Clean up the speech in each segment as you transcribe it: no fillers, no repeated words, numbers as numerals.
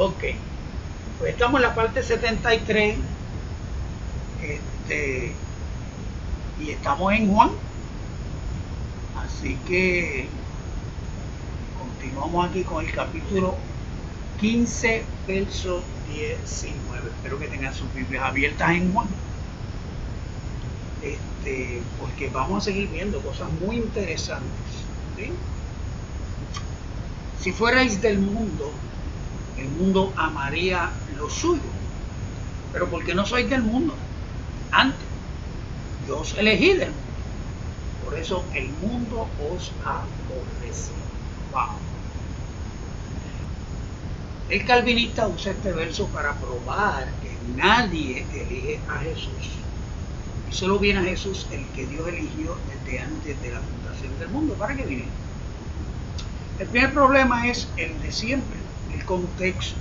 Ok, pues estamos en la parte 73 y estamos en Juan, así que continuamos aquí con el capítulo 15, verso 19. Espero que tengan sus Biblias abiertas en Juan, porque vamos a seguir viendo cosas muy interesantes, ¿sí? Si fuerais del mundo, el mundo amaría lo suyo, pero porque no sois del mundo, antes yo os elegí del mundo, por eso el mundo os aborrece. Wow. El calvinista usa este verso para probar que nadie elige a Jesús, y solo viene a Jesús el que Dios eligió desde antes de la fundación del mundo para que viniera. El primer problema es el de siempre, el contexto.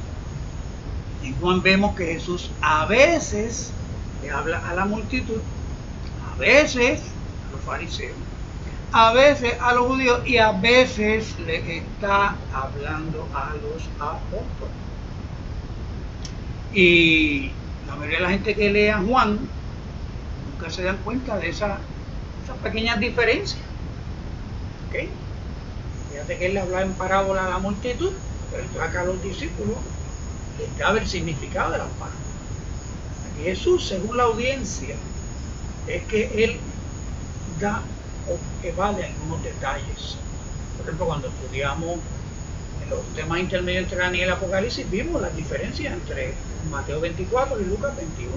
En Juan vemos que Jesús a veces le habla a la multitud, a veces a los fariseos, a veces a los judíos y a veces le está hablando a los apóstoles. Y la mayoría de la gente que lee a Juan nunca se dan cuenta de esas pequeñas diferencias. ¿Okay? Fíjate que él le hablaba en parábola a la multitud, pero acá a los discípulos les daba el significado de las parábolas. Aquí Jesús, según la audiencia, es que él da o evade algunos detalles. Por ejemplo, cuando estudiamos en los temas intermedios entre Daniel y el Apocalipsis, vimos las diferencias entre Mateo 24 y Lucas 21.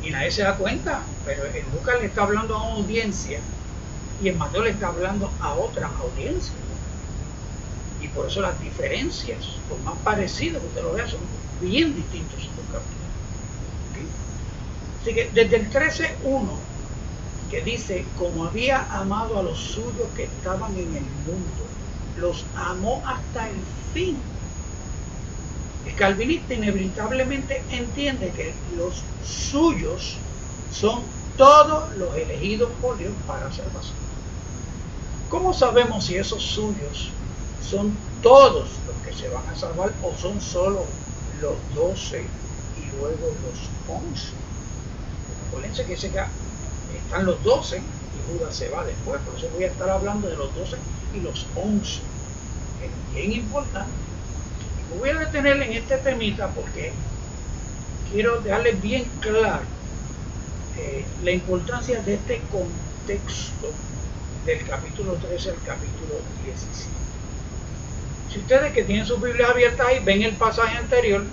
Y nadie se da cuenta, pero en Lucas le está hablando a una audiencia y en Mateo le está hablando a otra audiencia. Y por eso las diferencias, por más parecidas que usted lo vea, son bien distintos estos capítulos. ¿Okay? Así que desde el 13:1, que dice, como había amado a los suyos que estaban en el mundo, los amó hasta el fin. El calvinista inevitablemente entiende que los suyos son todos los elegidos por Dios para salvación. ¿Cómo sabemos si esos suyos son todos los que se van a salvar o son solo los 12 y luego los 11? Acuérdense que están los 12 y Judas se va después, por eso voy a estar hablando de los 12 y los 11. Es bien importante. Me voy a detener en este temita porque quiero dejarles bien claro la importancia de este contexto del capítulo 13 al capítulo 17. Si ustedes que tienen sus Biblias abiertas ahí ven el pasaje anterior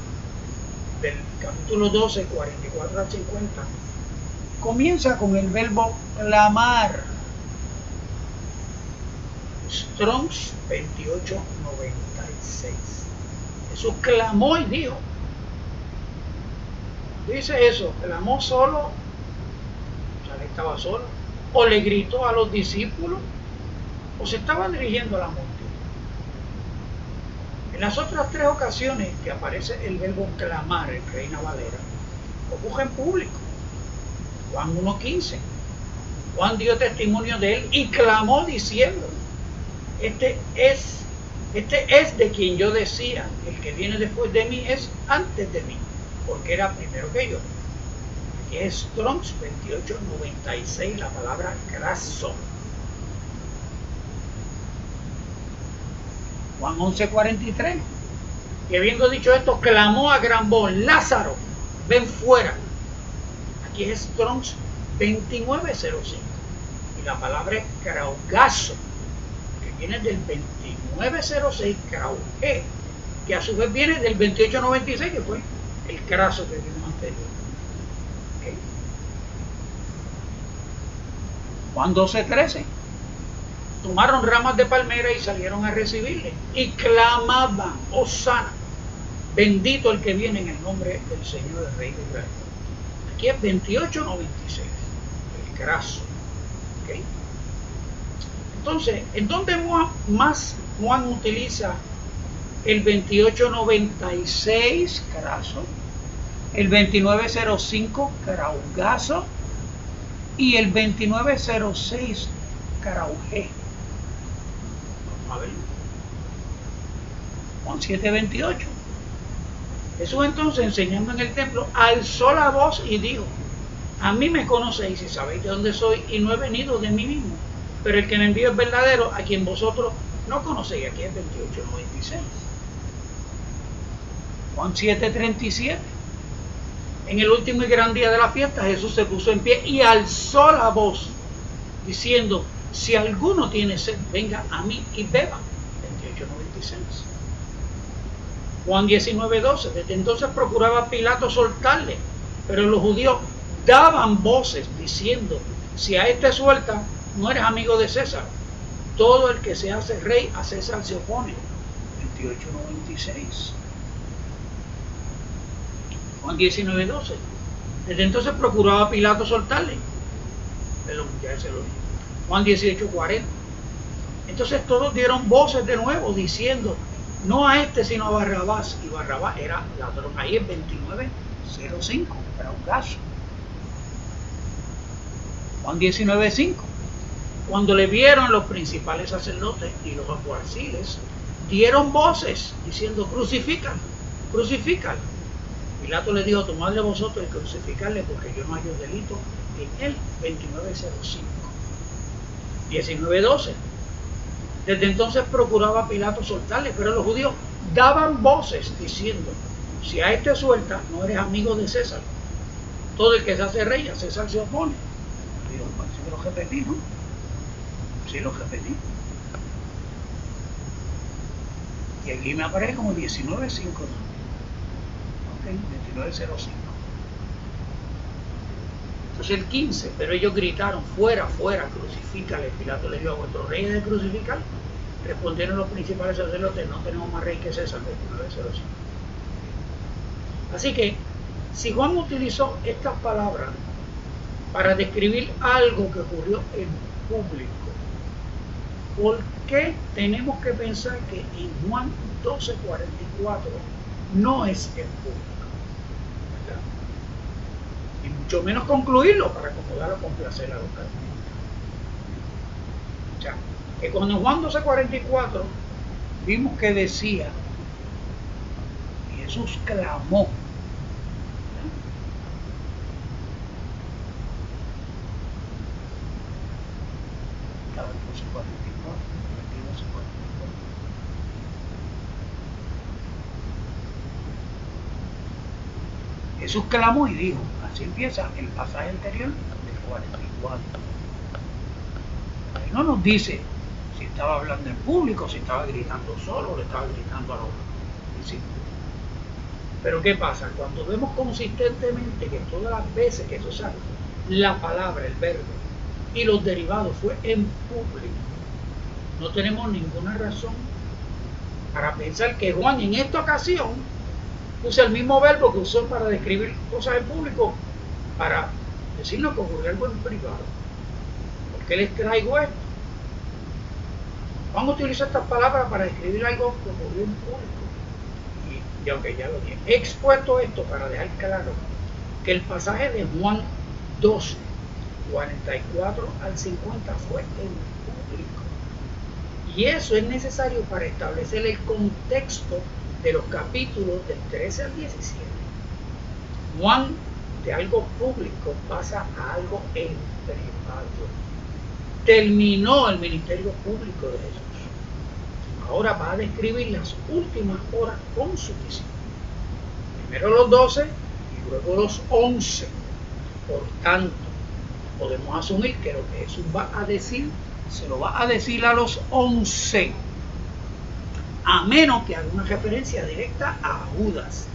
del capítulo 12, 44 al 50, comienza con el verbo clamar. Strong's 2896. Jesús clamó y dijo. Dice eso, clamó solo, o sea, él estaba solo, o le gritó a los discípulos, o se estaba dirigiendo a la multitud. En las otras 3 ocasiones que aparece el verbo clamar en Reina Valera, ocurre en público. Juan 1:15. Juan dio testimonio de él y clamó diciendo, este es de quien yo decía, el que viene después de mí es antes de mí, porque era primero que yo. Aquí es Strong's 2896, la palabra craso. Juan 11:43. Y habiendo dicho esto, clamó a gran voz, Lázaro, ven fuera. Aquí es Strong's 2905. Y la palabra es kraugazo, que viene del 2906, kraugé, que a su vez viene del 2896, que fue el craso que vimos anterior. ¿Okay? Juan 12:13. Tomaron ramas de palmera y salieron a recibirle y clamaban, Hosana, bendito el que viene en el nombre del Señor, el Rey de Israel. Aquí es 2896, el craso. ¿Okay? Entonces, ¿en dónde más Juan utiliza el 2896 craso, el 2905 kraugazo y el 2906 kraugé? Vamos a ver. Juan 7:28. Jesús entonces, enseñando en el templo, alzó la voz y dijo: a mí me conocéis y sabéis de dónde soy, y no he venido de mí mismo, pero el que me envió es verdadero, a quien vosotros no conocéis. Aquí es 28:96. Juan 7:37. En el último y gran día de la fiesta, Jesús se puso en pie y alzó la voz, diciendo: si alguno tiene sed, venga a mí y beba. 28:96. Juan 19:12. Desde entonces procuraba Pilato soltarle, pero los judíos daban voces diciendo: si a este suelta, no eres amigo de César. Todo el que se hace rey a César se opone. 28:96. Juan 19:12. Desde entonces procuraba Pilato soltarle, pero ya se lo dijo. Juan 18:40. Entonces todos dieron voces de nuevo diciendo: no a este sino a Barrabás. Y Barrabás era ladrón. Ahí es 29:05. Era un caso. Juan 19:5. Cuando le vieron los principales sacerdotes y los alguaciles, dieron voces diciendo: crucifícalo, crucifícalo. Pilato le dijo: tomad de vosotros y crucificarle, porque yo no hallo delito en él. 29:05. 19:12. Desde entonces procuraba Pilato soltarle, pero los judíos daban voces diciendo: si a este suelta, no eres amigo de César. Todo el que se hace rey a César se opone. Digo, si lo repetí, ¿no? Sí, lo repetí. Y aquí me aparece como 19:5, ¿no? Ok, 29:05. Entonces el 15, pero ellos gritaron: fuera, fuera, crucifícale. Pilato le dijo: ¿a vuestro rey es de crucificar? Respondieron los principales sacerdotes: no tenemos más rey que César. 29:05. Así que, si Juan utilizó estas palabras para describir algo que ocurrió en público, ¿por qué tenemos que pensar que en Juan 12:44 no es en público? ¿Verdad? Y mucho menos concluirlo para acomodarlo con placer a los católicos. O sea, que cuando en Juan 12:44 vimos que decía: Jesús clamó. Jesús clamó y dijo. Así empieza el pasaje anterior del 44. Ahí no nos dice si estaba hablando en público, si estaba gritando solo o le estaba gritando a los discípulos. Pero ¿qué pasa? Cuando vemos consistentemente que todas las veces que se usa la palabra, el verbo y los derivados fue en público, no tenemos ninguna razón para pensar que Juan en esta ocasión usa el mismo verbo que usó para describir cosas en público para decirnos que ocurrió algo en privado. ¿Por qué les traigo esto? Juan utiliza estas palabras para describir algo que ocurrió en público. Y aunque ya lo dije, he expuesto esto para dejar claro que el pasaje de Juan 12, 44 al 50 fue en público. Y eso es necesario para establecer el contexto de los capítulos del 13 al 17. Juan, de algo público, pasa a algo en privado. Terminó el ministerio público de Jesús. Ahora va a describir las últimas horas con su discípulos. Primero los 12 y luego los 11. Por tanto, podemos asumir que lo que Jesús va a decir, se lo va a decir a los 11. A menos que haga una referencia directa a Judas.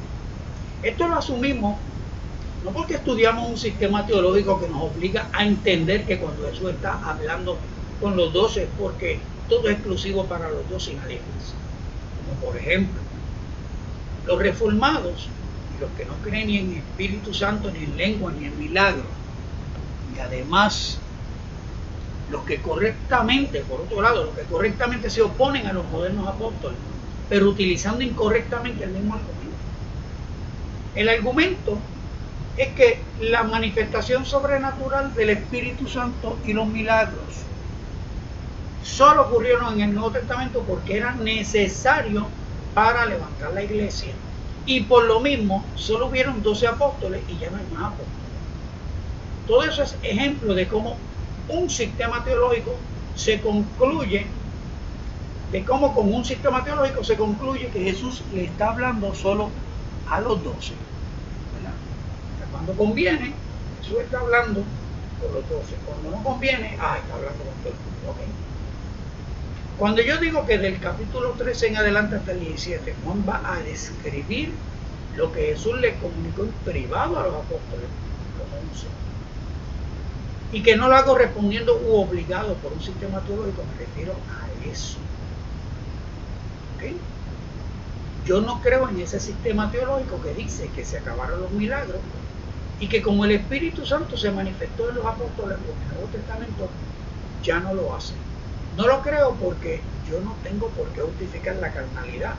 Esto lo asumimos no porque estudiamos un sistema teológico que nos obliga a entender que cuando Jesús está hablando con los 12 es porque todo es exclusivo para los 12 y nadie más. Como por ejemplo, los reformados y los que no creen ni en Espíritu Santo, ni en lengua, ni en milagros, y además los que correctamente, por otro lado, los que correctamente se oponen a los modernos apóstoles, pero utilizando incorrectamente el mismo argumento. El argumento es que la manifestación sobrenatural del Espíritu Santo y los milagros solo ocurrieron en el Nuevo Testamento porque era necesario para levantar la iglesia. Y por lo mismo, solo hubieron 12 apóstoles y ya no hay más apóstoles. Todo eso es ejemplo de cómo un sistema teológico se concluye, de cómo con un sistema teológico se concluye que Jesús le está hablando solo a los 12. ¿Verdad? Cuando conviene, Jesús está hablando con los 12. Cuando no conviene, está hablando con todo el mundo. ¿Okay? Cuando yo digo que del capítulo 13 en adelante hasta el 17, Juan va a describir lo que Jesús le comunicó en privado a los apóstoles, los 11, y que no lo hago respondiendo u obligado por un sistema teológico, me refiero a eso. ¿Okay? Yo no creo en ese sistema teológico que dice que se acabaron los milagros y que como el Espíritu Santo se manifestó en los apóstoles en el Nuevo Testamento, ya no lo hace. No lo creo porque yo no tengo por qué justificar la carnalidad,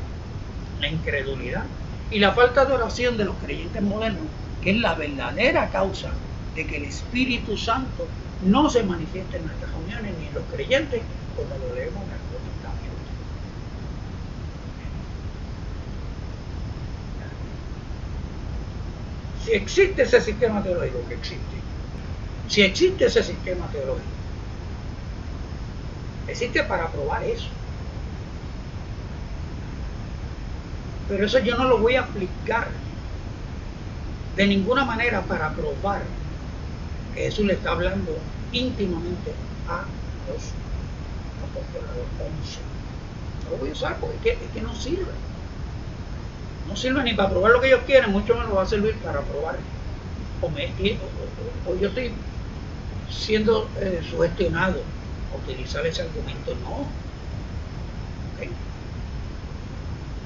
la incredulidad y la falta de oración de los creyentes modernos, que es la verdadera causa de que el Espíritu Santo no se manifieste en nuestras reuniones ni en los creyentes como lo leemos en el Nuevo Testamento. Si existe ese sistema teológico, que existe, si existe ese sistema teológico, existe para probar eso. Pero eso yo no lo voy a aplicar de ninguna manera para probar que Jesús le está hablando íntimamente a los apóstoles, a los 11. No lo voy a usar porque es que no sirve. No sirve ni para probar lo que ellos quieren, mucho menos va a servir para probar. O yo estoy siendo sugestionado a utilizar ese argumento. No. ¿Okay?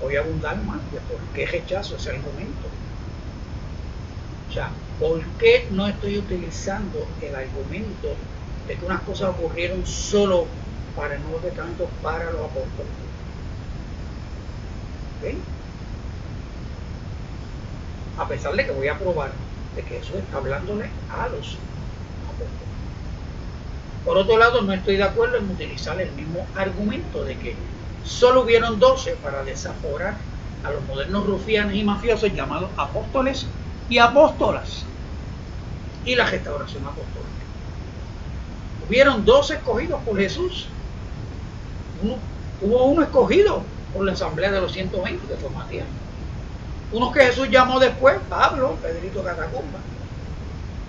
Voy a abundar más de por qué rechazo ese argumento. O sea, ¿por qué no estoy utilizando el argumento de que unas cosas ocurrieron solo para el Nuevo Testamento, para los apóstoles? ¿Okay? A pesar de que voy a probar de que eso está hablándole a los apóstoles. Por otro lado, no estoy de acuerdo en utilizar el mismo argumento de que solo hubieron 12 para desaforar a los modernos rufianes y mafiosos llamados apóstoles y apóstolas y la restauración apostólica. Hubieron 12 escogidos por Jesús. Hubo uno escogido por la asamblea de los 120, que fue Matías. Unos que Jesús llamó después, Pablo, Pedrito Catacumba,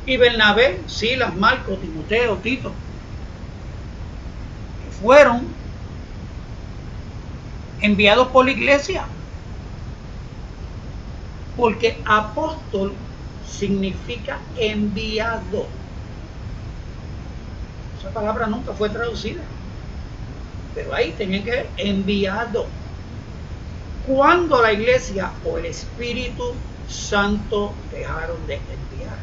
y Bernabé, Silas, Marcos, Timoteo, Tito, que fueron enviados por la iglesia, porque apóstol significa enviado. Esa palabra nunca fue traducida, pero ahí tenían que ver enviado. ¿Cuándo la iglesia o el Espíritu Santo dejaron de enviar?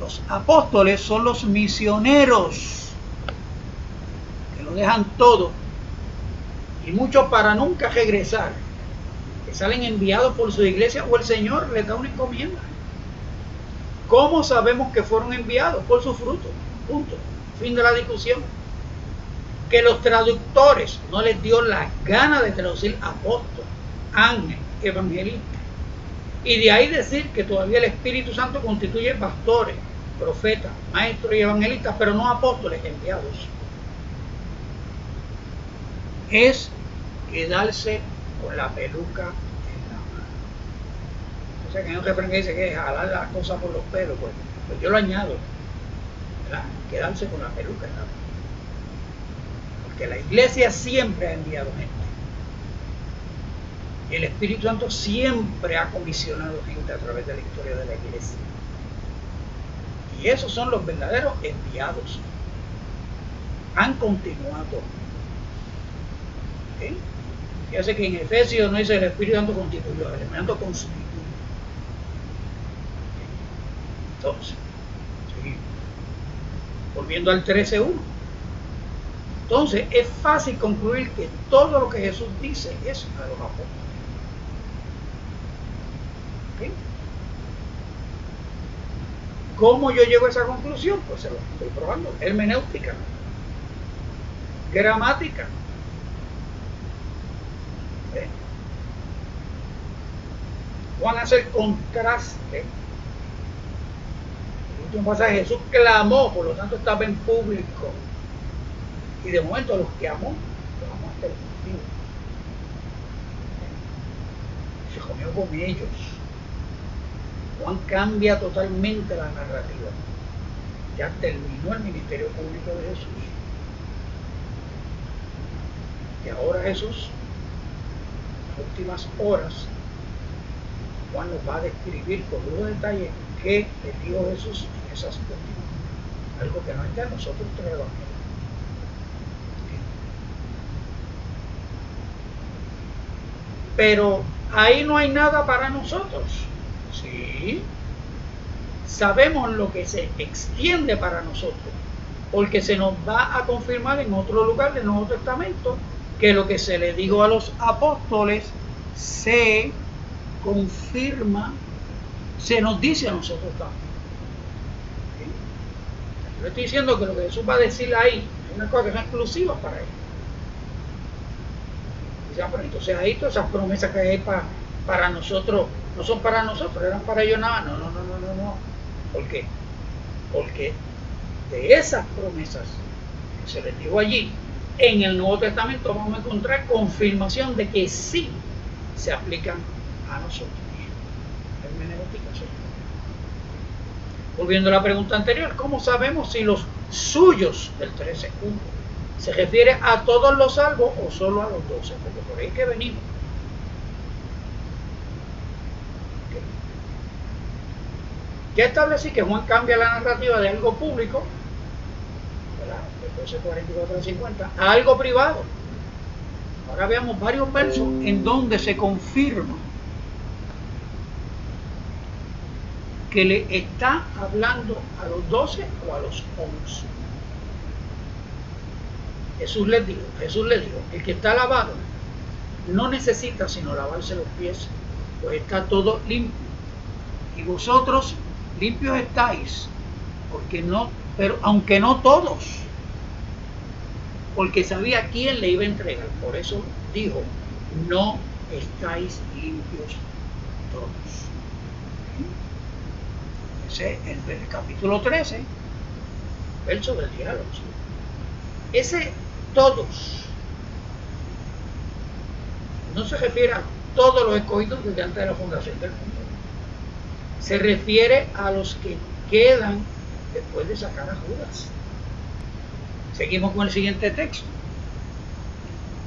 Los apóstoles son los misioneros que lo dejan todo, y muchos para nunca regresar, que salen enviados por su iglesia o el Señor les da una encomienda. ¿Cómo sabemos que fueron enviados? Por su fruto. Punto. Fin de la discusión. Que los traductores no les dio la gana de traducir apóstol, ángel, evangelista. Y de ahí decir que todavía el Espíritu Santo constituye pastores, profetas, maestros y evangelistas, pero no apóstoles enviados. Es quedarse con la peluca en la mano. O sea, que hay un refrán que dice que es jalar las cosas por los pelos, pues yo lo añado, ¿verdad? Quedarse con la peluca en la mano. Porque la iglesia siempre ha enviado gente. Y el Espíritu Santo siempre ha comisionado gente a través de la historia de la iglesia. Y esos son los verdaderos enviados. Han continuado. ¿Okay? Fíjate que en Efesios no dice el Espíritu Santo constituyó, el Espíritu Santo constituyó. Entonces, seguimos. Volviendo al 13:1. Entonces, es fácil concluir que todo lo que Jesús dice es a los apóstoles. ¿Okay? ¿Cómo yo llego a esa conclusión? Pues se lo estoy probando. Hermenéutica, gramática. Juan hace el contraste. El último pasaje, Jesús clamó, por lo tanto estaba en público. Y de momento a los que amó, los amó hasta el fin. Se comió con ellos. Juan cambia totalmente la narrativa. Ya terminó el ministerio público de Jesús. Y ahora Jesús, en las últimas horas, Juan nos va a describir con lujo de detalle qué le dijo Jesús en esas últimas. Algo que no está en nosotros tres evangelios. Pero ahí no hay nada para nosotros. Sí. Sabemos lo que se extiende para nosotros, porque se nos va a confirmar en otro lugar del Nuevo Testamento que lo que se le dijo a los apóstoles se confirma, se nos dice a nosotros también. ¿Sí? Yo estoy diciendo que lo que Jesús va a decir ahí es una cosa que son exclusivas para él. Pero entonces ahí todas esas promesas que hay para nosotros no son para nosotros, eran para ellos nada. No. ¿Por qué? Porque de esas promesas que se les dijo allí, en el Nuevo Testamento vamos a encontrar confirmación de que sí se aplican a nosotros. Hermenéutica, sí. Volviendo a la pregunta anterior, ¿cómo sabemos si los suyos del 13.1 se refiere a todos los salvos o solo a los 12? Porque por ahí es que venimos. Okay. Ya establecí que Juan cambia la narrativa de algo público, de 12:44 al 50, a algo privado. Ahora veamos varios versos en donde se confirma que le está hablando a los 12 o a los 11. Jesús les dijo, el que está lavado no necesita sino lavarse los pies, pues está todo limpio. Y vosotros limpios estáis, pero aunque no todos, porque sabía quién le iba a entregar. Por eso dijo, no estáis limpios todos. Ese es el capítulo 13, verso del diálogo. Ese todos no se refiere a todos los escogidos desde antes de la fundación del mundo. Se refiere a los que quedan después de sacar a Judas. Seguimos con el siguiente texto.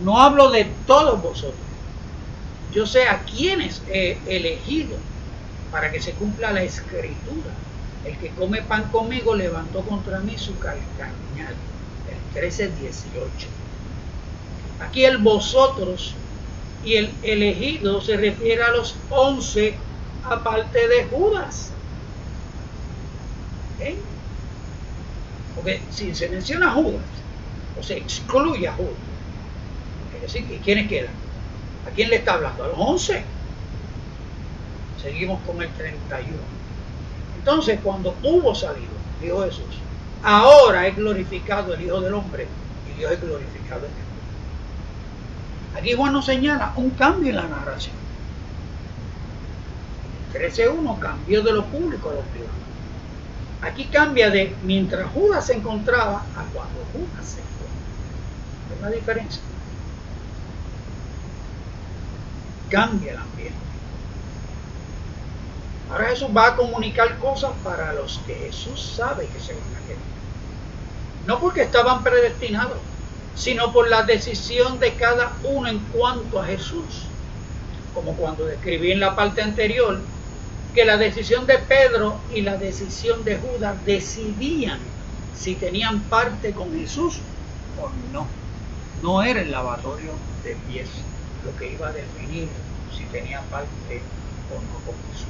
No hablo de todos vosotros. Yo sé a quienes he elegido para que se cumpla la escritura. El que come pan conmigo levantó contra mí su calcañal. El 13:18. Aquí el vosotros y el elegido se refiere a los 11 aparte de Judas. ¿Eh? Porque si se menciona a Judas o se excluye a Judas, es decir, ¿y quiénes quedan? ¿A quién le está hablando? A los 11. Seguimos con el 31. Entonces, cuando hubo salido, dijo Jesús, ahora es glorificado el Hijo del Hombre y Dios es glorificado en él. Aquí Juan nos señala un cambio en la narración. 13:1 cambió de lo público a lo privado. Aquí cambia de mientras Judas se encontraba a cuando Judas se fue. Es una diferencia. Cambia el ambiente. Ahora Jesús va a comunicar cosas para los que Jesús sabe que se van a quedar. No porque estaban predestinados, sino por la decisión de cada uno en cuanto a Jesús. Como cuando describí en la parte anterior, que la decisión de Pedro y la decisión de Judas decidían si tenían parte con Jesús o no. No era el lavatorio de pies lo que iba a definir si tenía parte o no con Jesús.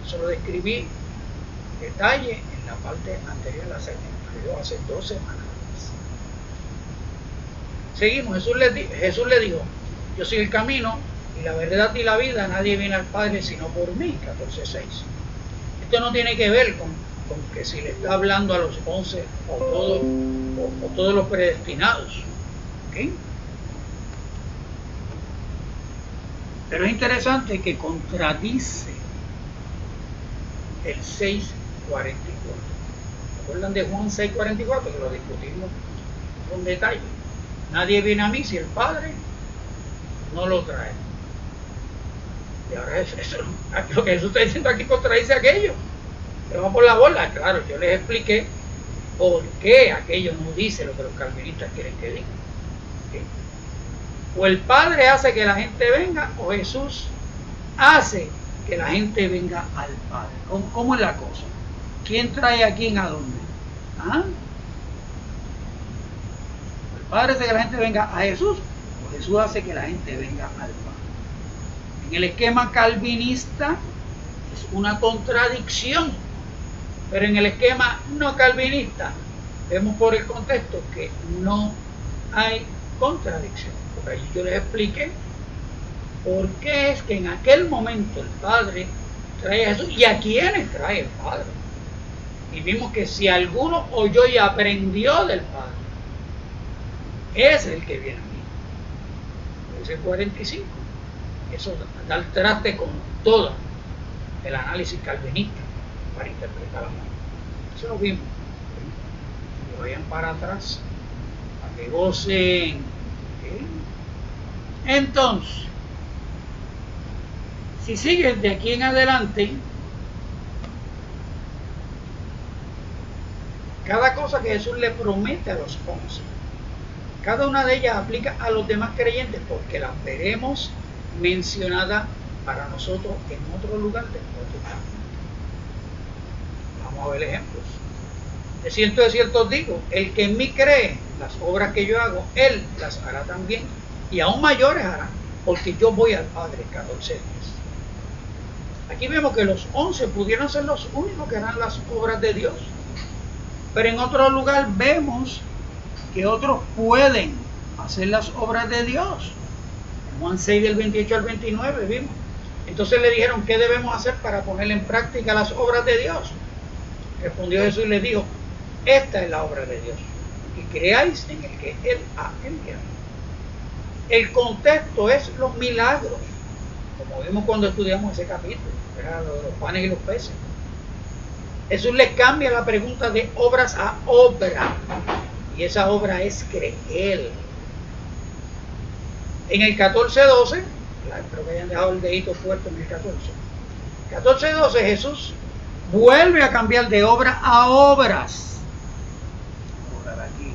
Eso lo describí en detalle en la parte anterior, hace 2 semanas. Seguimos, Jesús le dijo, yo soy el camino y la verdad y la vida, nadie viene al Padre sino por mí, 14:6. Esto no tiene que ver con que si le está hablando a los 11 o todos los predestinados. ¿Okay? Pero es interesante que contradice el 6:44. ¿Se acuerdan de Juan 6:44? Que lo discutimos con detalle. Nadie viene a mí si el Padre no lo trae. Y ahora eso, lo que Jesús está diciendo aquí contradice aquello. Se va por la bola. Claro, yo les expliqué por qué aquello no dice lo que los calvinistas quieren que diga. ¿Sí? O el Padre hace que la gente venga, o Jesús hace que la gente venga al Padre. ¿Cómo es la cosa? ¿Quién trae a quién a dónde? ¿Ah? El Padre hace que la gente venga a Jesús, o Jesús hace que la gente venga al Padre. En el esquema calvinista es una contradicción, pero en el esquema no calvinista vemos por el contexto que no hay contradicción. Por ahí yo les expliqué por qué es que en aquel momento el Padre trae a Jesús y a quiénes trae el Padre. Y vimos que si alguno oyó y aprendió del Padre, es el que viene a mí. Ese 45. Eso da el traste con todo el análisis calvinista para interpretar la muerte. Eso lo vimos. Que vayan para atrás, para que gocen. ¿Okay? Entonces, si sigues de aquí en adelante, cada cosa que Jesús le promete a los 11, cada una de ellas aplica a los demás creyentes porque las veremos mencionada para nosotros en otro lugar del Nuevo Testamento. Vamos a ver ejemplos. De cierto os digo, el que en mí cree, las obras que yo hago, él las hará también, y aún mayores hará, porque yo voy al Padre. 14:10. Aquí vemos que los 11 pudieron ser los únicos que harán las obras de Dios, pero en otro lugar vemos que otros pueden hacer las obras de Dios. Juan 6 del 28 al 29 vimos. Entonces le dijeron, ¿qué debemos hacer para poner en práctica las obras de Dios? Respondió Jesús y les dijo, esta es la obra de Dios, que creáis en el que Él ha enviado. El contexto es los milagros, como vimos cuando estudiamos ese capítulo, era lo de los panes y los peces. Jesús les cambia la pregunta de obras a obra, y esa obra es creer. En el 14:12, espero que hayan dejado el dedito puesto en el 14:12 Jesús vuelve a cambiar de obra a obras. Vamos a ver aquí.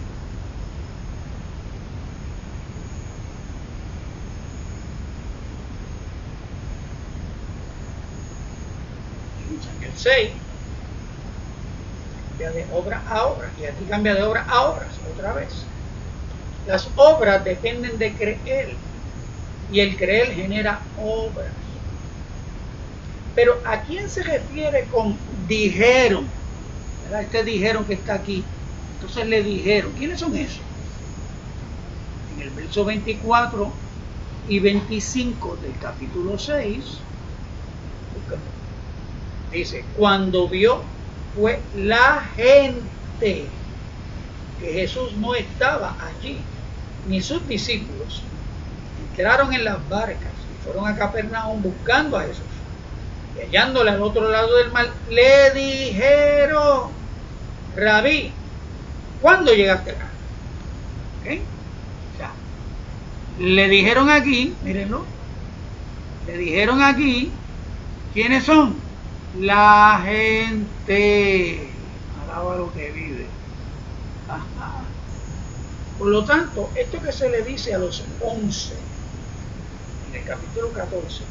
En el 6 cambia de obra a obra, y aquí cambia de obra a obras otra vez. Las obras dependen de creer, y el creer genera obras. Pero ¿a quién se refiere con dijeron? ¿Verdad? Este dijeron que está aquí. Entonces le dijeron. ¿Quiénes son esos? En el verso 24 y 25 del capítulo 6, dice, cuando vio fue la gente que Jesús no estaba allí, ni sus discípulos, entraron en las barcas y fueron a Capernaum buscando a Jesús. Y hallándole al otro lado del mar, le dijeron, Rabí, ¿cuándo llegaste acá? ¿Okay? O sea, le dijeron aquí, mírenlo, le dijeron aquí, ¿quiénes son? La gente. Alaba lo que vive. Ajá. Por lo tanto, esto que se le dice a los 11 en el capítulo 14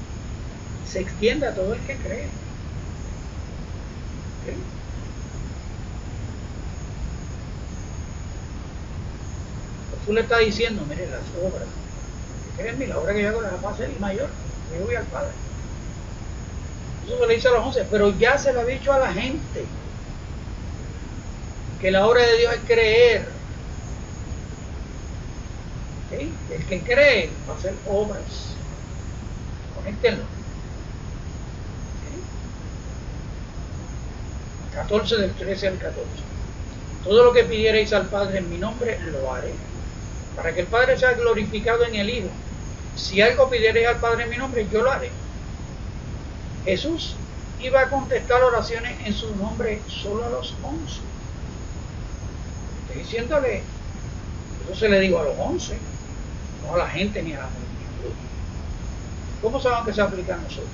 se extiende a todo el que cree. ¿Okay? Jesús le está diciendo, mire, las obras, que creen en mí, la obra que yo hago la va a ser mayor, yo voy al Padre. Eso se le dice a los 11, pero ya se lo ha dicho a la gente, que la obra de Dios es creer. ¿Okay? El que cree va a hacer obras. Conéctenlo. ¿Okay? 14 del 13 al 14. Todo lo que pidierais al Padre en mi nombre, lo haré, para que el Padre sea glorificado en el Hijo. si algo pidiereis al Padre en mi nombre, yo lo haré. Jesús iba a contestar oraciones en su nombre solo a los 11. Estoy diciéndole, eso se le digo a los 11, no a la gente ni a la multitud. ¿Cómo saben que se aplica a nosotros?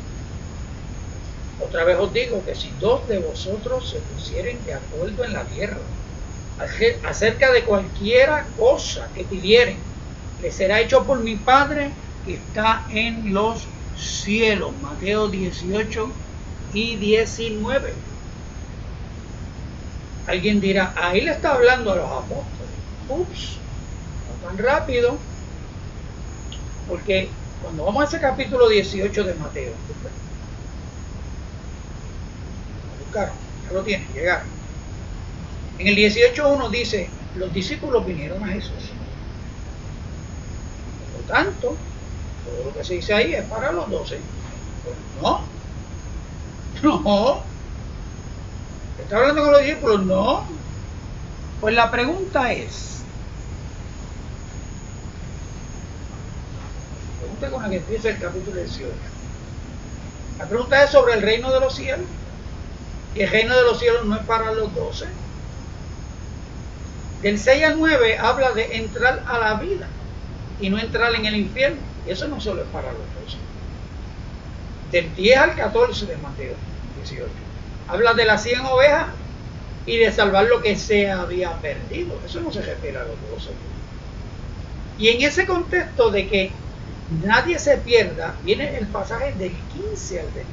Otra vez os digo que si dos de vosotros se pusieren de acuerdo en la tierra acerca de cualquiera cosa que pidieren, le será hecho por mi Padre que está en los cielos. Mateo 18 y 19. Alguien dirá, ahí le está hablando a los apóstoles. Ups, no tan rápido, porque cuando vamos a ese capítulo 18 de Mateo, buscaron, ya lo tienen, llegaron. En el 18:1 dice, los discípulos vinieron a Jesús. Por lo tanto, todo lo que se dice ahí es para los 12. Pues no. ¿Está hablando con los discípulos? No. Pues la pregunta es, pregunta con la que empieza el capítulo 18. La pregunta es sobre el reino de los cielos. Y el reino de los cielos no es para los 12. Del 6 al 9 habla de entrar a la vida y no entrar en el infierno. Y eso no solo es para los 12. Del 10 al 14 de Mateo 18 habla de las 100 ovejas y de salvar lo que se había perdido. Eso no se refiere a los 12. Y en ese contexto de que nadie se pierda, viene el pasaje del 15 al 20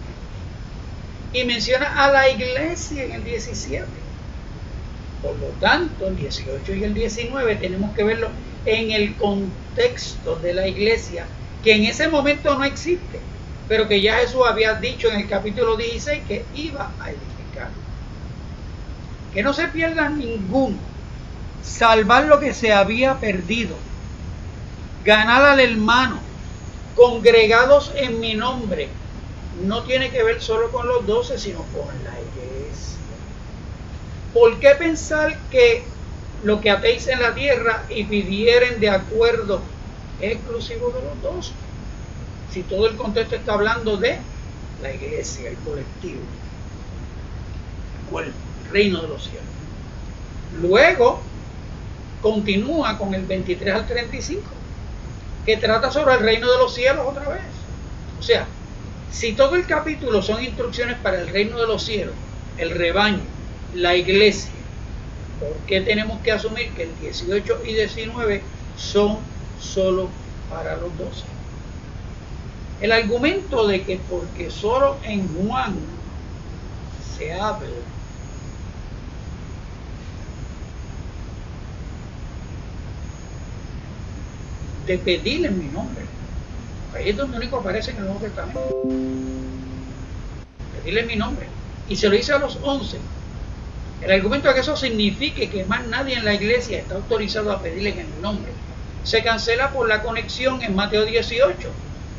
y menciona a la iglesia en el 17. Por lo tanto, el 18 y el 19 tenemos que verlo en el contexto de la iglesia, que en ese momento no existe, pero que ya Jesús había dicho en el capítulo 16 que iba a edificar. Que no se pierda ninguno, salvar lo que se había perdido, ganar al hermano, congregados en mi nombre, no tiene que ver solo con los 12, sino con la iglesia. ¿Por qué pensar que lo que atéis en la tierra y pidieren de acuerdo es exclusivo de los 12? Si todo el contexto está hablando de la iglesia, el colectivo, o el reino de los cielos. Luego continúa con el 23 al 35, que trata sobre el reino de los cielos otra vez. O sea, si todo el capítulo son instrucciones para el reino de los cielos, el rebaño, la iglesia, ¿por qué tenemos que asumir que el 18 y 19 son solo para los 12? El argumento de que porque solo en Juan se habla de pedir en mi nombre, ahí es donde único aparece en el Nuevo Testamento, pedirle en mi nombre, y se lo dice a los 11. El argumento de que eso signifique que más nadie en la iglesia está autorizado a pedirle en mi nombre se cancela por la conexión en Mateo 18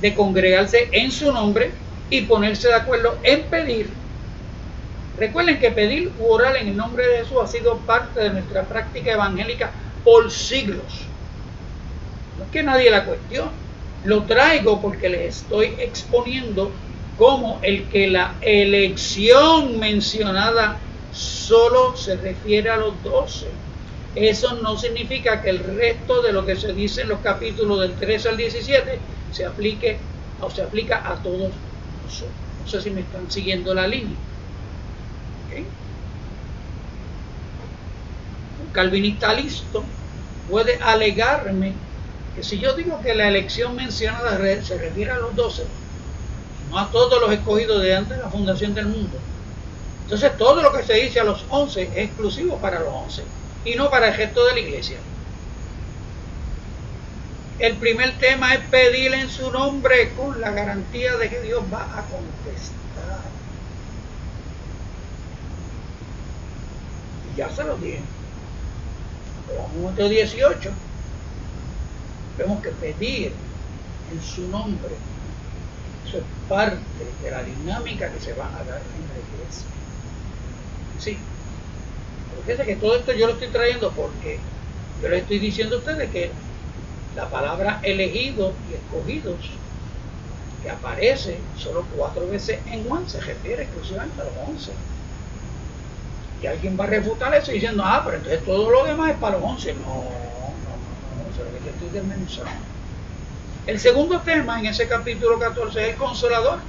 de congregarse en su nombre y ponerse de acuerdo en pedir. Recuerden que pedir u orar en el nombre de Jesús ha sido parte de nuestra práctica evangélica por siglos. No es que nadie la cuestione. Lo traigo porque les estoy exponiendo cómo el que la elección mencionada solo se refiere a los 12. Eso no significa que el resto de lo que se dice en los capítulos del 13 al 17 se aplique o se aplica a todos nosotros. No sé si me están siguiendo la línea. ¿Okay? Un calvinista listo puede alegarme que si yo digo que la elección mencionada se refiere a los 12, no a todos los escogidos de antes de la fundación del mundo, entonces todo lo que se dice a los 11 es exclusivo para los 11 y no para el resto de la iglesia. El primer tema es pedir en su nombre con la garantía de que Dios va a contestar. Y ya se lo dije. Vamos a Mateo 18. Vemos que pedir en su nombre, eso es parte de la dinámica que se va a dar en la iglesia. Sí. Pero fíjense que todo esto yo lo estoy trayendo porque yo les estoy diciendo a ustedes que La palabra elegidos y escogidos, que aparece solo 4 veces en Juan, se refiere exclusivamente a los 11. Y alguien va a refutar eso diciendo, pero entonces todo lo demás es para los 11. No, eso es lo que te estoy desmenuzando. El segundo tema en ese capítulo 14 es el Consolador.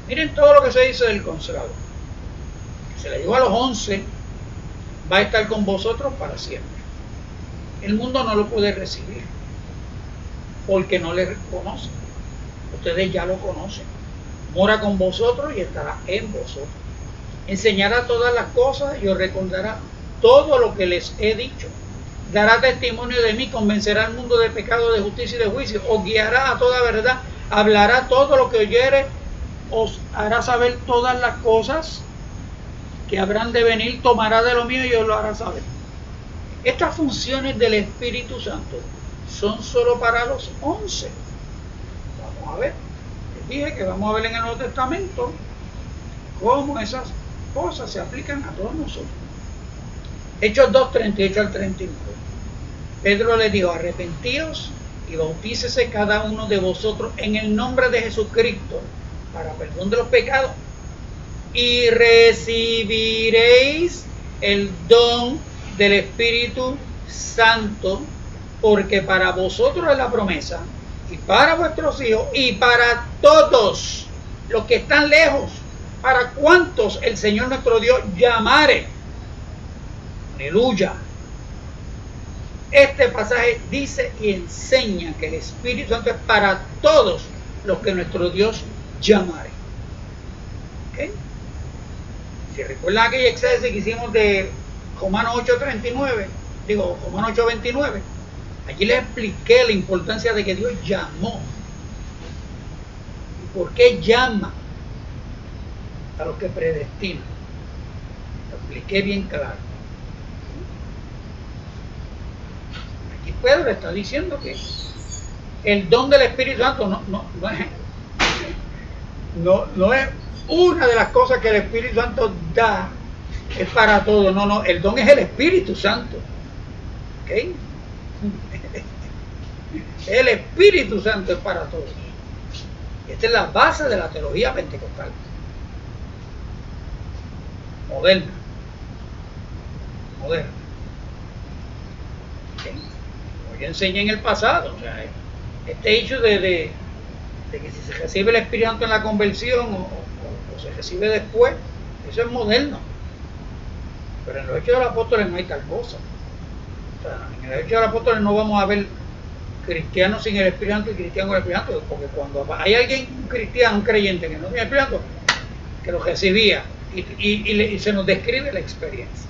Miren todo lo que se dice del Consolador. Se le dijo a los 11, va a estar con vosotros para siempre. El mundo no lo puede recibir porque no le conoce. Ustedes ya lo conocen. Mora con vosotros y estará en vosotros. Enseñará todas las cosas y os recordará todo lo que les he dicho. Dará testimonio de mí, convencerá al mundo de pecado, de justicia y de juicio. Os guiará a toda verdad, hablará todo lo que oyere, os hará saber todas las cosas que habrán de venir, tomará de lo mío y os lo hará saber. Estas funciones del Espíritu Santo son solo para los 11. Vamos a ver. Les dije que vamos a ver en el Nuevo Testamento cómo esas cosas se aplican a todos nosotros. Hechos 2, 38 al 39. Pedro les dijo, arrepentíos y bautícese cada uno de vosotros en el nombre de Jesucristo para perdón de los pecados y recibiréis el don del Espíritu Santo, porque para vosotros es la promesa, y para vuestros hijos, y para todos los que están lejos, para cuantos el Señor nuestro Dios llamare. Aleluya. Este pasaje dice y enseña que el Espíritu Santo es para todos los que nuestro Dios llamare. ¿Okay? Si recuerdan aquella exégesis que hicimos de Romanos 8:39, Romanos 8:29, allí les expliqué la importancia de que Dios llamó. ¿Y por qué llama a los que predestina? Lo expliqué bien claro. Aquí Pedro está diciendo que el don del Espíritu Santo no es una de las cosas que el Espíritu Santo da, es para todos. No, el don es el Espíritu Santo. ¿Ok? El Espíritu Santo es para todos. Esta es la base de la teología pentecostal moderna. ¿Okay? Como yo enseñé en el pasado, o sea, este hecho de que si se recibe el Espíritu Santo en la conversión o se recibe después, eso es moderno. Pero en los Hechos de los Apóstoles no hay tal cosa. O sea, en los Hechos de los Apóstoles no vamos a ver cristianos sin el Espíritu Santo y cristianos con el Espíritu Santo, porque cuando hay alguien, un cristiano, un creyente que no tiene el Espíritu Santo, que lo recibía y se nos describe la experiencia.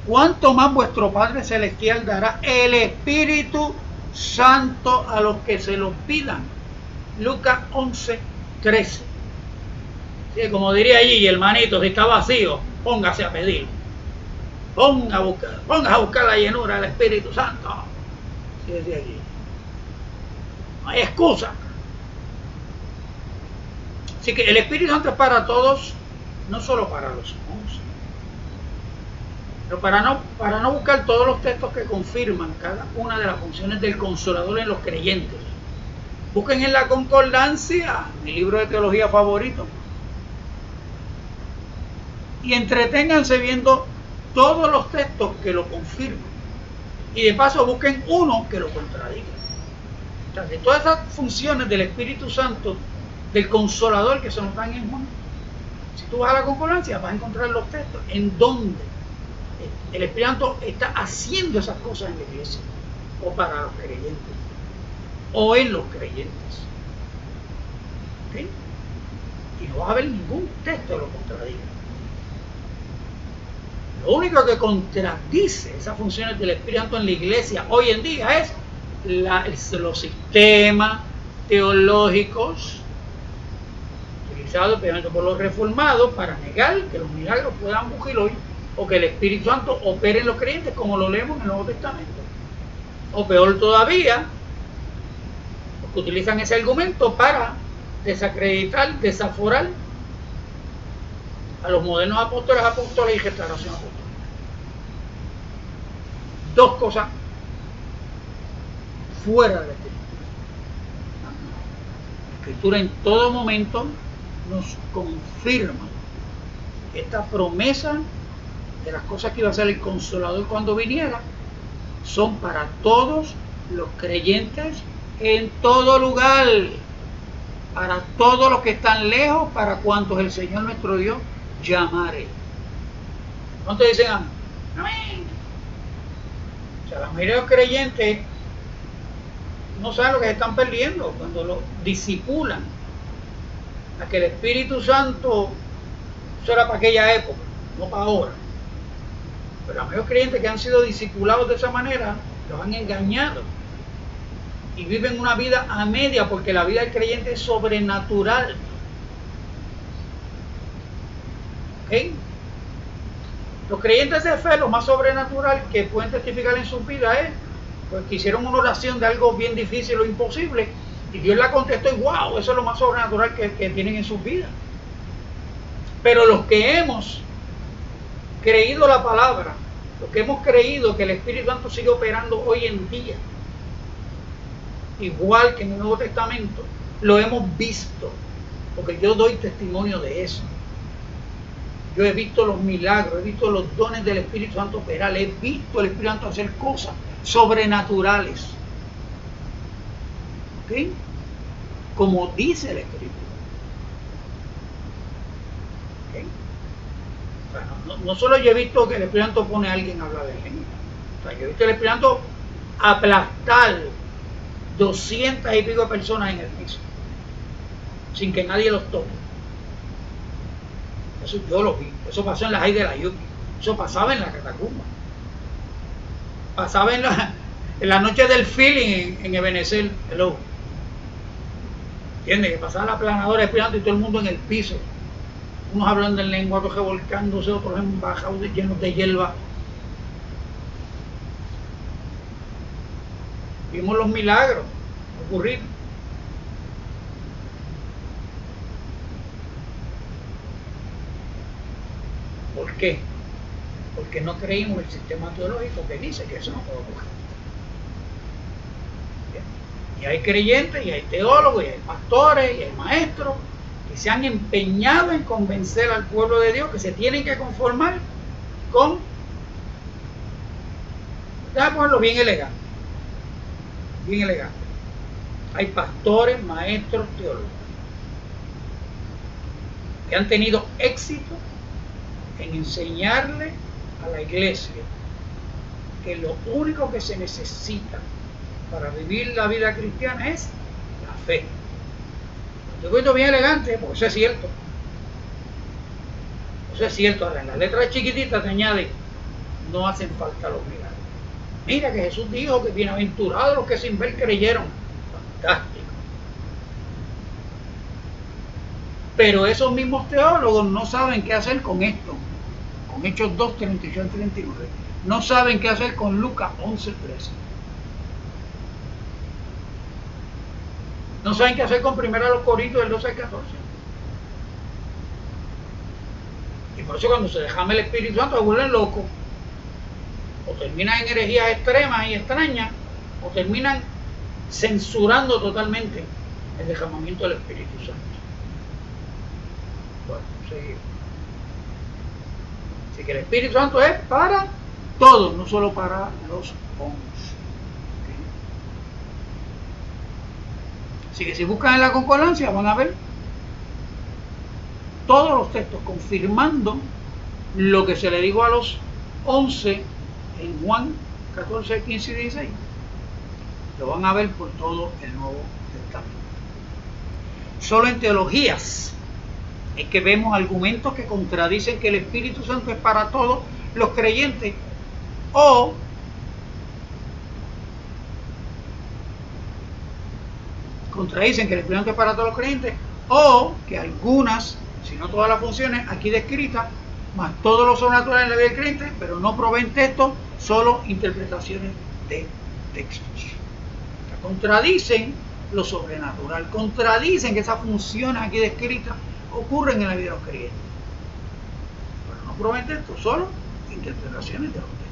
¿Cuánto más vuestro Padre Celestial dará el Espíritu Santo a los que se lo pidan? Lucas 11:13. Sí, como diría allí, hermanito, si está vacío, póngase a pedir. Ponga a buscar la llenura del Espíritu Santo. Sí, decía allí. No hay excusa. Así que el Espíritu Santo es para todos, no solo para los 11. Pero para no buscar todos los textos que confirman cada una de las funciones del Consolador en los creyentes, busquen en la concordancia, mi libro de teología favorito, y entreténganse viendo todos los textos que lo confirman. Y de paso busquen uno que lo contradiga. O sea, de todas esas funciones del Espíritu Santo, del Consolador que se nos dan en Juan, si tú vas a la concordancia vas a encontrar los textos en donde el Espíritu Santo está haciendo esas cosas en la iglesia, o para los creyentes, o en los creyentes. ¿Okay? Y no va a haber ningún texto que lo contradiga. Lo único que contradice esas funciones del Espíritu Santo en la iglesia hoy en día es los sistemas teológicos utilizados especialmente por los reformados para negar que los milagros puedan ocurrir hoy, o que el Espíritu Santo opere en los creyentes, como lo leemos en el Nuevo Testamento. O peor todavía, los que utilizan ese argumento para desacreditar, desaforar a los modernos apóstoles y restauración apostólica. Dos cosas fuera de la Escritura. La Escritura en todo momento nos confirma esta promesa de las cosas que iba a hacer el Consolador cuando viniera, son para todos los creyentes en todo lugar, para todos los que están lejos, para cuantos el Señor nuestro Dios llamare. ¿Cuántos dicen amén? Amén. O sea, la mayoría de los creyentes no saben lo que se están perdiendo cuando lo disipulan a que el Espíritu Santo, eso era para aquella época, no para ahora. Pero los creyentes que han sido discipulados de esa manera los han engañado y viven una vida a media, porque la vida del creyente es sobrenatural. ¿Okay? Los creyentes de fe, lo más sobrenatural que pueden testificar en su vida es pues, que hicieron una oración de algo bien difícil o imposible y Dios la contestó y wow, eso es lo más sobrenatural que tienen en sus vidas. Pero los que hemos creído la palabra, los que hemos creído que el Espíritu Santo sigue operando hoy en día, igual que en el Nuevo Testamento, lo hemos visto, porque yo doy testimonio de eso. Yo he visto los milagros, he visto los dones del Espíritu Santo operar, he visto el Espíritu Santo hacer cosas sobrenaturales. ¿Ok? Como dice el Espíritu. ¿Ok? O sea, no solo yo he visto que el Espíritu Santo pone a alguien a hablar de lengua. O sea, yo he visto el Espíritu Santo aplastar 200 y pico de personas en el piso, sin que nadie los toque. Eso yo lo vi. Eso pasó en las Hay de la Yupi. Eso pasaba en la catacumba. Pasaba en la noche del feeling en Ebenezer. Hello. ¿Entiendes? Que pasaba la planadora esperando y todo el mundo en el piso. Unos hablando en lengua, otros revolcándose, otros embajados llenos de hierba. Vimos los milagros ocurrir. ¿Por qué? Porque no creímos el sistema teológico que dice que eso no puede ocurrir. Y hay creyentes, y hay teólogos, y hay pastores, y hay maestros que se han empeñado en convencer al pueblo de Dios que se tienen que conformar con, déjame ponerlo bien elegante, hay pastores, maestros, teólogos que han tenido éxito en enseñarle a la iglesia que lo único que se necesita para vivir la vida cristiana es la fe. Yo cuento bien elegante, porque eso es cierto. Eso es cierto. Ahora, en las letras chiquititas te añade, no hacen falta los milagros. Mira que Jesús dijo que bienaventurados los que sin ver creyeron. Fantástico. Pero esos mismos teólogos no saben qué hacer con esto. Con Hechos 2, 38 al 39. No saben qué hacer con Lucas 11, 13. No saben qué hacer con 1 Corintios del 12 al 14. Y por eso cuando se derrama el Espíritu Santo se vuelven locos. O terminan en herejías extremas y extrañas, o terminan censurando totalmente el derramamiento del Espíritu Santo. Bueno, seguimos. Así que el Espíritu Santo es para todos, no solo para los hombres. Así que si buscan en la concordancia van a ver todos los textos confirmando lo que se le dijo a los 11 en Juan 14, 15 y 16. Lo van a ver por todo el Nuevo Testamento. Solo en teologías es que vemos argumentos que contradicen que el Espíritu Santo es para todos los creyentes, o contradicen que el Espíritu Santo es para todos los creyentes, o que algunas, si no todas las funciones aquí descritas, más todo lo sobrenatural en la vida del creyente, pero no proveen textos, solo interpretaciones de textos. O sea, contradicen lo sobrenatural, contradicen que esas funciones aquí descritas ocurren en la vida de los creyentes. promete esto, solo interpretaciones de los textos.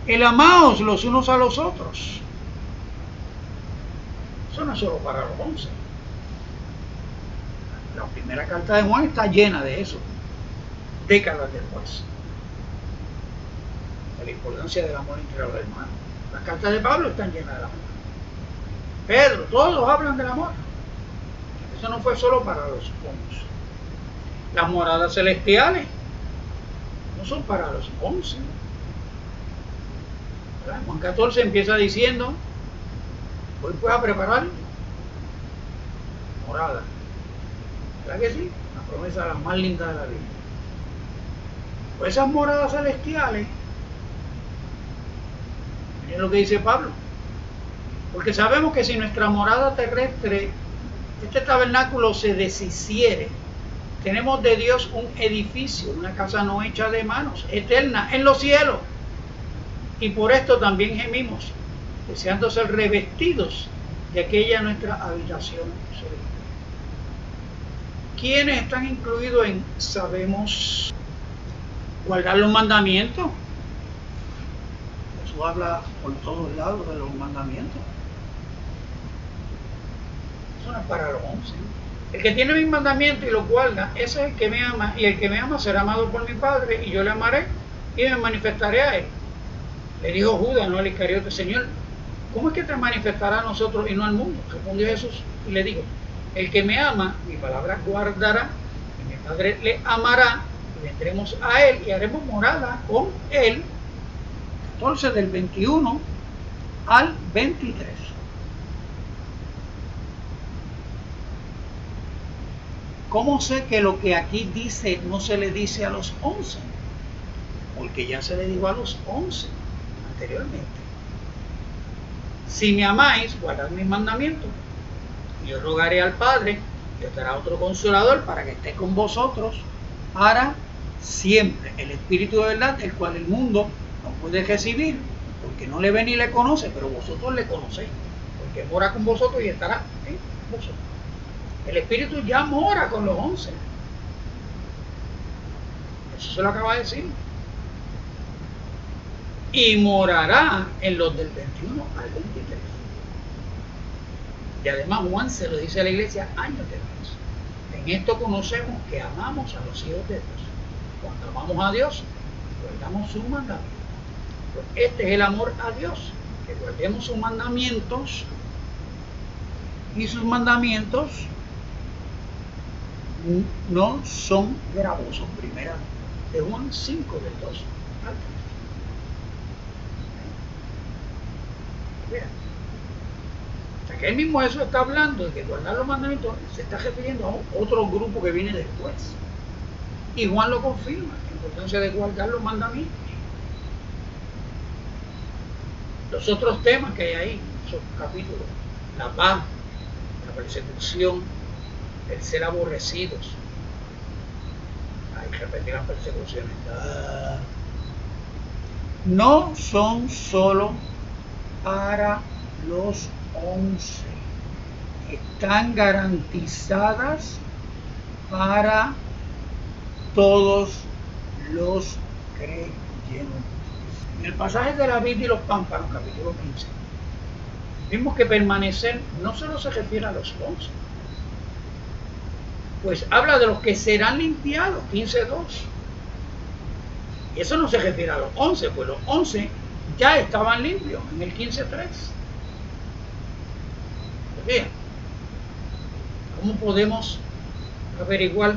El amaos los unos a los otros. Eso no es solo para los 11. La primera carta de Juan está llena de eso, décadas después, de la importancia del amor entre los hermanos. Las cartas de Pablo están llenas de amor. Pedro, todos hablan del amor. Eso no fue solo para los 11. Las moradas celestiales no son para los 11. Juan 14 empieza diciendo: hoy pues a preparar morada. ¿Verdad que sí? La promesa la más linda de la Biblia. Pues esas moradas celestiales, miren lo que dice Pablo, porque sabemos que si nuestra morada terrestre, este tabernáculo, se deshiciere, tenemos de Dios un edificio, una casa no hecha de manos, eterna en los cielos. Y por esto también gemimos, deseando ser revestidos de aquella nuestra habitación celestial. ¿Quiénes están incluidos en sabemos guardar los mandamientos? Eso habla por todos lados de los mandamientos. Eso no es para los 11. El que tiene mis mandamientos y los guarda, ese es el que me ama, y el que me ama será amado por mi Padre, y yo le amaré y me manifestaré a él. Le dijo Judas, no al Iscariote: Señor, ¿cómo es que te manifestará a nosotros y no al mundo? Respondió Jesús y le dijo: el que me ama, mi palabra guardará, y mi Padre le amará, y vendremos a él y haremos morada con él. 14 del 21 al 23. ¿Cómo sé que lo que aquí dice no se le dice a los 11? Porque ya se le dijo a los 11 anteriormente: si me amáis, guardad mis mandamientos. Y yo rogaré al Padre, y os dará otro consolador para que esté con vosotros para siempre, el Espíritu de verdad, el cual el mundo no puede recibir, porque no le ve ni le conoce, pero vosotros le conocéis, porque mora con vosotros y estará en vosotros. El Espíritu ya mora con los 11. Eso se lo acaba de decir. Y morará en los del 21 al 23. Y además Juan se lo dice a la iglesia años después: en esto conocemos que amamos a los hijos de Dios, cuando amamos a Dios, guardamos sus mandamientos. Pues este es el amor a Dios, que guardemos sus mandamientos, y sus mandamientos no son gravosos. Primera de Juan 5 del 2 al 3. Vean, que él mismo eso está hablando de que guardar los mandamientos, se está refiriendo a otro grupo que viene después. Y Juan lo confirma, la importancia de guardar los mandamientos. Los otros temas que hay ahí, esos capítulos: la paz, la persecución, el ser aborrecidos. Hay que repetir las persecuciones. No son solo para los 11, están garantizadas para todos los creyentes. En el pasaje de la vid y los pámpanos, capítulo 15, vimos que permanecer no solo se refiere a los 11, pues habla de los que serán limpiados, 15:2. Y eso no se refiere a los 11, pues los 11 ya estaban limpios en el 15:3. Bien, ¿cómo podemos averiguar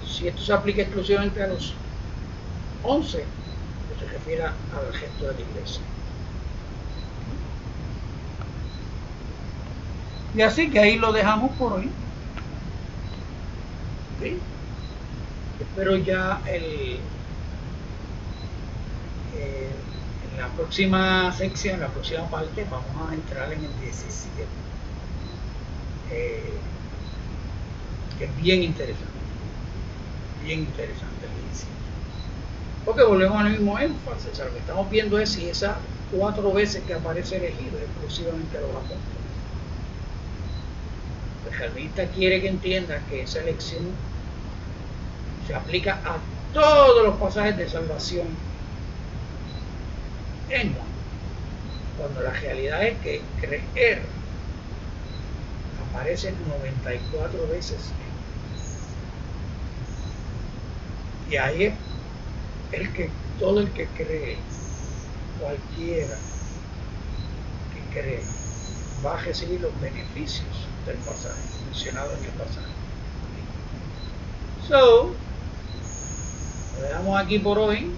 si esto se aplica exclusivamente a los 11 o se refiere al resto de la iglesia? Y así que ahí lo dejamos por hoy. ¿Sí? Espero ya en la próxima sección, en la próxima parte, vamos a entrar en el 17. Que es bien interesante el 17, porque volvemos al mismo énfasis. O sea, lo que estamos viendo es si esas 4 veces que aparece elegido exclusivamente a los apóstoles. El calvinista quiere que entiendas que esa elección se aplica a todos los pasajes de salvación en Juan, cuando la realidad es que creer aparece 94 veces. Y ahí es todo el que cree, cualquiera que cree, va a recibir los beneficios del pasaje, mencionado en el pasaje. So, lo dejamos aquí por hoy.